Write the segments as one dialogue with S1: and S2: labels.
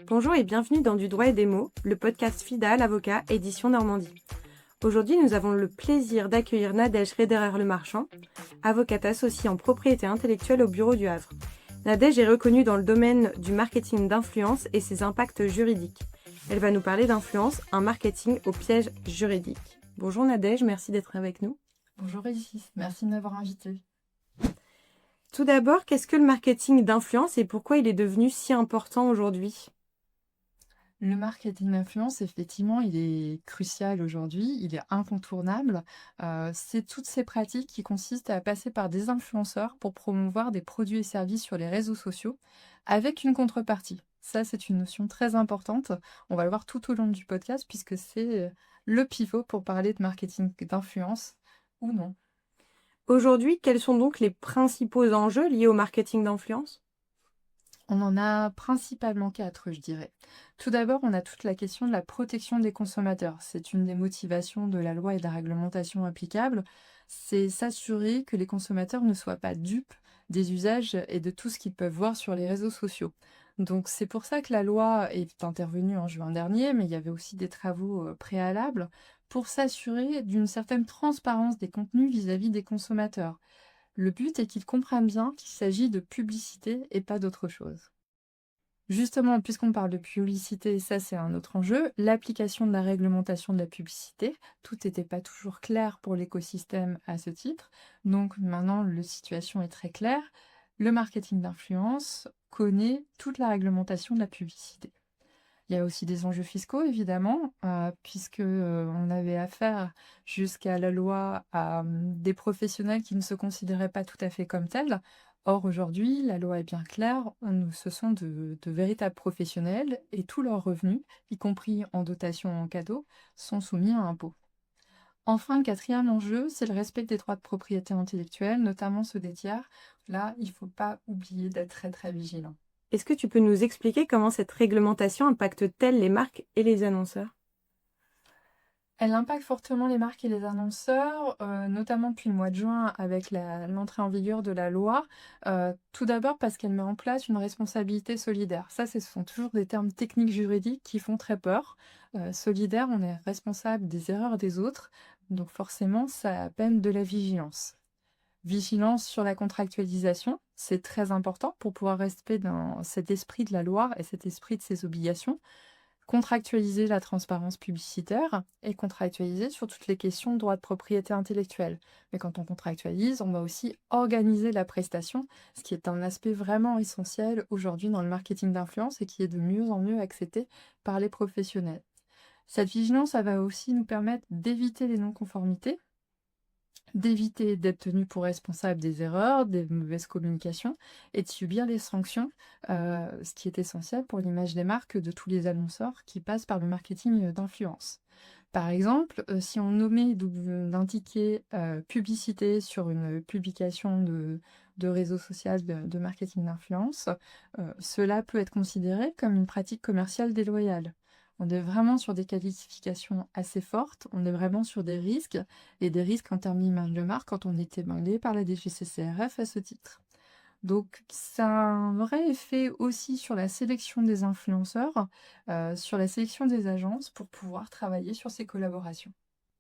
S1: Bonjour et bienvenue dans Du droit et des mots, le podcast FIDA, l'avocat, édition Normandie. Aujourd'hui, nous avons le plaisir d'accueillir Nadège Rederer-Lemarchand, avocate associée en propriété intellectuelle au bureau du Havre. Nadège est reconnue dans le domaine du marketing d'influence et ses impacts juridiques. Elle va nous parler d'influence, un marketing au piège juridique. Bonjour Nadège, merci d'être avec nous.
S2: Bonjour Régis, merci de m'avoir invitée.
S1: Tout d'abord, qu'est-ce que le marketing d'influence et pourquoi il est devenu si important aujourd'hui ?
S2: Le marketing d'influence, effectivement, il est crucial aujourd'hui, il est incontournable. C'est toutes ces pratiques qui consistent à passer par des influenceurs pour promouvoir des produits et services sur les réseaux sociaux avec une contrepartie. Ça, c'est une notion très importante. On va le voir tout au long du podcast puisque c'est le pivot pour parler de marketing d'influence ou non.
S1: Aujourd'hui, quels sont donc les principaux enjeux liés au marketing d'influence ?
S2: On en a principalement quatre, je dirais. Tout d'abord, on a toute la question de la protection des consommateurs. C'est une des motivations de la loi et de la réglementation applicable. C'est s'assurer que les consommateurs ne soient pas dupes des usages et de tout ce qu'ils peuvent voir sur les réseaux sociaux. Donc c'est pour ça que la loi est intervenue en juin dernier, mais il y avait aussi des travaux préalables pour s'assurer d'une certaine transparence des contenus vis-à-vis des consommateurs. Le but est qu'ils comprennent bien qu'il s'agit de publicité et pas d'autre chose. Justement, puisqu'on parle de publicité, ça c'est un autre enjeu, l'application de la réglementation de la publicité. Tout n'était pas toujours clair pour l'écosystème à ce titre. Donc maintenant, la situation est très claire. Le marketing d'influence connaît toute la réglementation de la publicité. Il y a aussi des enjeux fiscaux, évidemment, puisque on avait affaire jusqu'à la loi à des professionnels qui ne se considéraient pas tout à fait comme tels. Or, aujourd'hui, la loi est bien claire, ce sont de véritables professionnels et tous leurs revenus, y compris en dotation ou en cadeau, sont soumis à impôt. Enfin, le quatrième enjeu, c'est le respect des droits de propriété intellectuelle, notamment ceux des tiers. Là, il ne faut pas oublier d'être très très vigilant.
S1: Est-ce que tu peux nous expliquer comment cette réglementation impacte-t-elle les marques et les annonceurs ?
S2: Elle impacte fortement les marques et les annonceurs, notamment depuis le mois de juin avec l'entrée en vigueur de la loi. Tout d'abord parce qu'elle met en place une responsabilité solidaire. Ça, ce sont toujours des termes techniques juridiques qui font très peur. Solidaire, on est responsable des erreurs des autres, donc forcément, ça appelle de la vigilance. Vigilance sur la contractualisation, c'est très important pour pouvoir rester dans cet esprit de la loi et cet esprit de ses obligations. Contractualiser la transparence publicitaire et contractualiser sur toutes les questions de droit de propriété intellectuelle. Mais quand on contractualise, on va aussi organiser la prestation, ce qui est un aspect vraiment essentiel aujourd'hui dans le marketing d'influence et qui est de mieux en mieux accepté par les professionnels. Cette vigilance, ça va aussi nous permettre d'éviter les non-conformités, d'éviter d'être tenu pour responsable des erreurs, des mauvaises communications et de subir les sanctions, ce qui est essentiel pour l'image des marques de tous les annonceurs qui passent par le marketing d'influence. Par exemple, si on omet d'indiquer publicité sur une publication de réseau social de marketing d'influence, cela peut être considéré comme une pratique commerciale déloyale. On est vraiment sur des qualifications assez fortes, on est vraiment sur des risques, et des risques en termes d'image de marque quand on est épinglé par la DGCCRF à ce titre. Donc ça a un vrai effet aussi sur la sélection des influenceurs, sur la sélection des agences pour pouvoir travailler sur ces collaborations.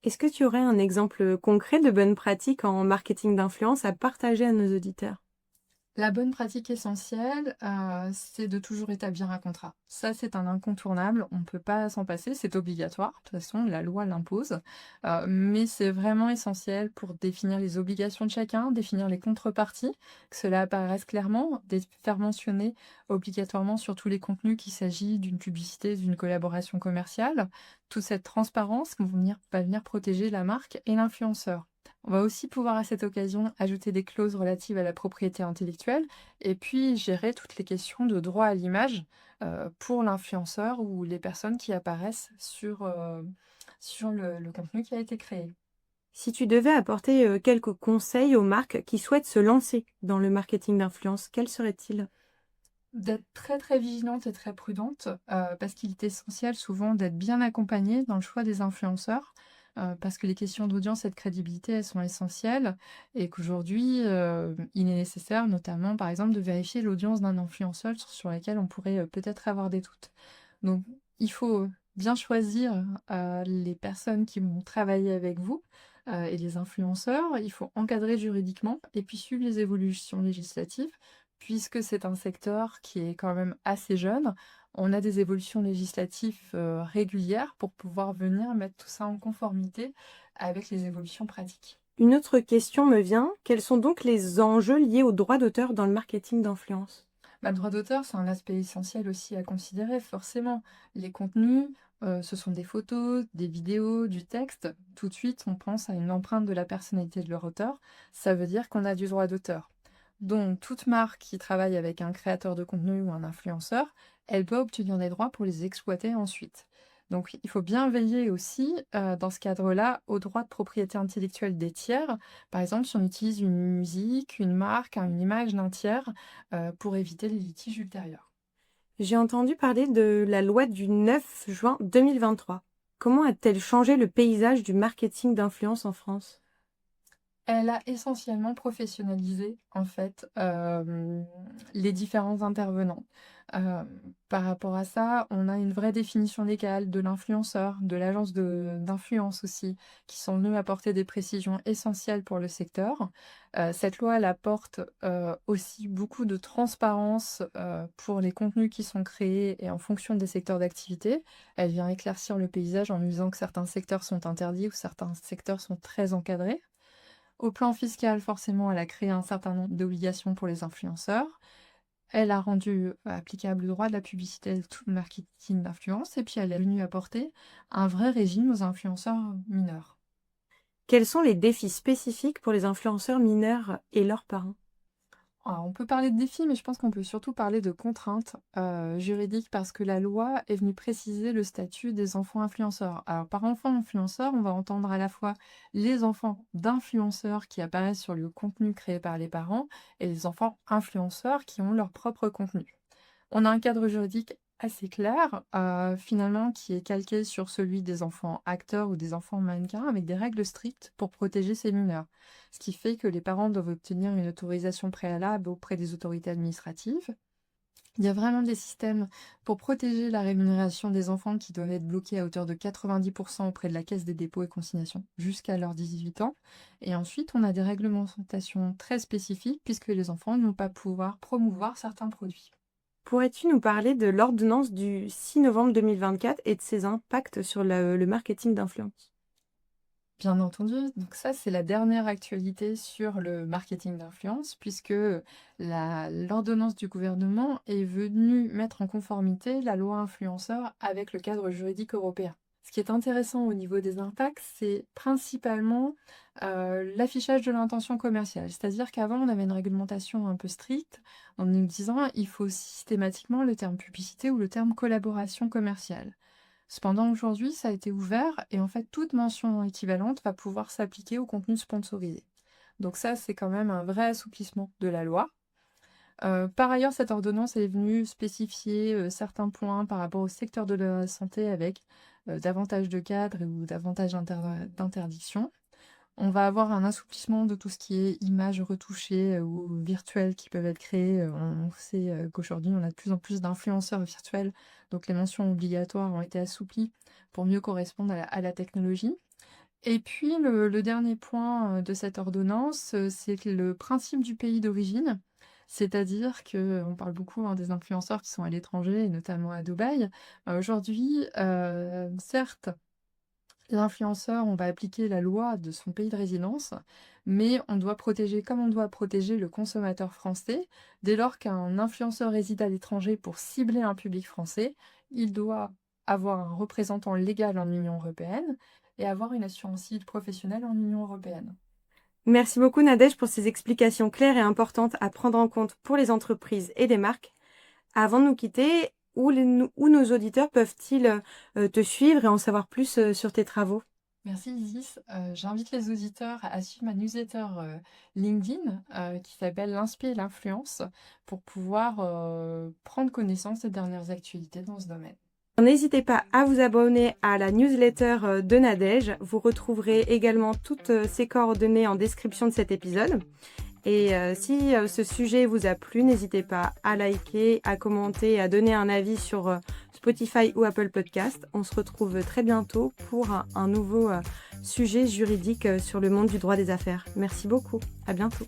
S1: Est-ce que tu aurais un exemple concret de bonne pratique en marketing d'influence à partager à nos auditeurs ?
S2: La bonne pratique essentielle, c'est de toujours établir un contrat. Ça, c'est un incontournable, on ne peut pas s'en passer, c'est obligatoire. De toute façon, la loi l'impose. Mais c'est vraiment essentiel pour définir les obligations de chacun, définir les contreparties, que cela apparaisse clairement, faire mentionner obligatoirement sur tous les contenus qu'il s'agit d'une publicité, d'une collaboration commerciale. Toute cette transparence va venir protéger la marque et l'influenceur. On va aussi pouvoir à cette occasion ajouter des clauses relatives à la propriété intellectuelle et puis gérer toutes les questions de droit à l'image pour l'influenceur ou les personnes qui apparaissent sur le contenu qui a été créé.
S1: Si tu devais apporter quelques conseils aux marques qui souhaitent se lancer dans le marketing d'influence, quels seraient-ils ?
S2: D'être très très vigilante et très prudente parce qu'il est essentiel souvent d'être bien accompagné dans le choix des influenceurs parce que les questions d'audience et de crédibilité, elles sont essentielles et qu'aujourd'hui, il est nécessaire notamment, par exemple, de vérifier l'audience d'un influenceur sur laquelle on pourrait, peut-être avoir des doutes. Donc il faut bien choisir, les personnes qui vont travailler avec vous, et les influenceurs. Il faut encadrer juridiquement et puis suivre les évolutions législatives, puisque c'est un secteur qui est quand même assez jeune. On a des évolutions législatives, régulières pour pouvoir venir mettre tout ça en conformité avec les évolutions pratiques.
S1: Une autre question me vient, quels sont donc les enjeux liés aux droits d'auteur dans le marketing d'influence?
S2: Bah, le droit d'auteur, c'est un aspect essentiel aussi à considérer, forcément. Les contenus, ce sont des photos, des vidéos, du texte. Tout de suite, on pense à une empreinte de la personnalité de leur auteur. Ça veut dire qu'on a du droit d'auteur. Donc, toute marque qui travaille avec un créateur de contenu ou un influenceur, elle doit obtenir des droits pour les exploiter ensuite. Donc, il faut bien veiller aussi, dans ce cadre-là, aux droits de propriété intellectuelle des tiers. Par exemple, si on utilise une musique, une marque, une image d'un tiers, pour éviter les litiges ultérieurs.
S1: J'ai entendu parler de la loi du 9 juin 2023. Comment a-t-elle changé le paysage du marketing d'influence en France?
S2: Elle a essentiellement professionnalisé, en fait, les différents intervenants. Par rapport à ça, on a une vraie définition légale de l'influenceur, de l'agence d'influence aussi, qui sont venus apporter des précisions essentielles pour le secteur. Cette loi, elle apporte, aussi beaucoup de transparence, pour les contenus qui sont créés et en fonction des secteurs d'activité. Elle vient éclaircir le paysage en nous disant que certains secteurs sont interdits ou certains secteurs sont très encadrés. Au plan fiscal, forcément, elle a créé un certain nombre d'obligations pour les influenceurs. Elle a rendu applicable le droit de la publicité et tout le marketing d'influence. Et puis, elle est venue apporter un vrai régime aux influenceurs mineurs.
S1: Quels sont les défis spécifiques pour les influenceurs mineurs et leurs parents?
S2: Alors, on peut parler de défis, mais je pense qu'on peut surtout parler de contraintes juridiques parce que la loi est venue préciser le statut des enfants influenceurs. Alors, par enfant influenceur, on va entendre à la fois les enfants d'influenceurs qui apparaissent sur le contenu créé par les parents et les enfants influenceurs qui ont leur propre contenu. On a un cadre juridique assez clair, finalement, qui est calqué sur celui des enfants acteurs ou des enfants mannequins, avec des règles strictes pour protéger ces mineurs. Ce qui fait que les parents doivent obtenir une autorisation préalable auprès des autorités administratives. Il y a vraiment des systèmes pour protéger la rémunération des enfants qui doivent être bloqués à hauteur de 90% auprès de la Caisse des dépôts et consignations jusqu'à leurs 18 ans. Et ensuite, on a des réglementations très spécifiques puisque les enfants ne vont pas pouvoir promouvoir certains produits.
S1: Pourrais-tu nous parler de l'ordonnance du 6 novembre 2024 et de ses impacts sur le marketing d'influence?
S2: Bien entendu, donc ça, c'est la dernière actualité sur le marketing d'influence, puisque l'ordonnance du gouvernement est venue mettre en conformité la loi influenceur avec le cadre juridique européen. Ce qui est intéressant au niveau des impacts, c'est principalement l'affichage de l'intention commerciale. C'est-à-dire qu'avant, on avait une réglementation un peu stricte en nous disant il faut systématiquement le terme publicité ou le terme collaboration commerciale. Cependant, aujourd'hui, ça a été ouvert et en fait, toute mention équivalente va pouvoir s'appliquer au contenu sponsorisé. Donc ça, c'est quand même un vrai assouplissement de la loi. Par ailleurs, cette ordonnance est venue spécifier certains points par rapport au secteur de la santé avec davantage de cadres ou davantage d'interdictions. On va avoir un assouplissement de tout ce qui est images retouchées ou virtuelles qui peuvent être créées. On sait qu'aujourd'hui, on a de plus en plus d'influenceurs virtuels, donc les mentions obligatoires ont été assouplies pour mieux correspondre à la technologie. Et puis, le dernier point de cette ordonnance, c'est que le principe du pays d'origine, c'est-à-dire qu'on parle beaucoup des influenceurs qui sont à l'étranger, et notamment à Dubaï. Aujourd'hui, certes, l'influenceur, on va appliquer la loi de son pays de résidence, mais on doit protéger, comme on doit protéger le consommateur français, dès lors qu'un influenceur réside à l'étranger pour cibler un public français, il doit avoir un représentant légal en Union européenne et avoir une assurance civile professionnelle en Union européenne.
S1: Merci beaucoup Nadège pour ces explications claires et importantes à prendre en compte pour les entreprises et les marques. Avant de nous quitter, où nos auditeurs peuvent-ils te suivre et en savoir plus sur tes travaux?
S2: Merci Isis. J'invite les auditeurs à suivre ma newsletter LinkedIn qui s'appelle L'inspi et l'influence pour pouvoir prendre connaissance des dernières actualités dans ce domaine.
S1: N'hésitez pas à vous abonner à la newsletter de Nadège. Vous retrouverez également toutes ses coordonnées en description de cet épisode. Et si ce sujet vous a plu, n'hésitez pas à liker, à commenter, à donner un avis sur Spotify ou Apple Podcast. On se retrouve très bientôt pour un nouveau sujet juridique sur le monde du droit des affaires. Merci beaucoup. À bientôt.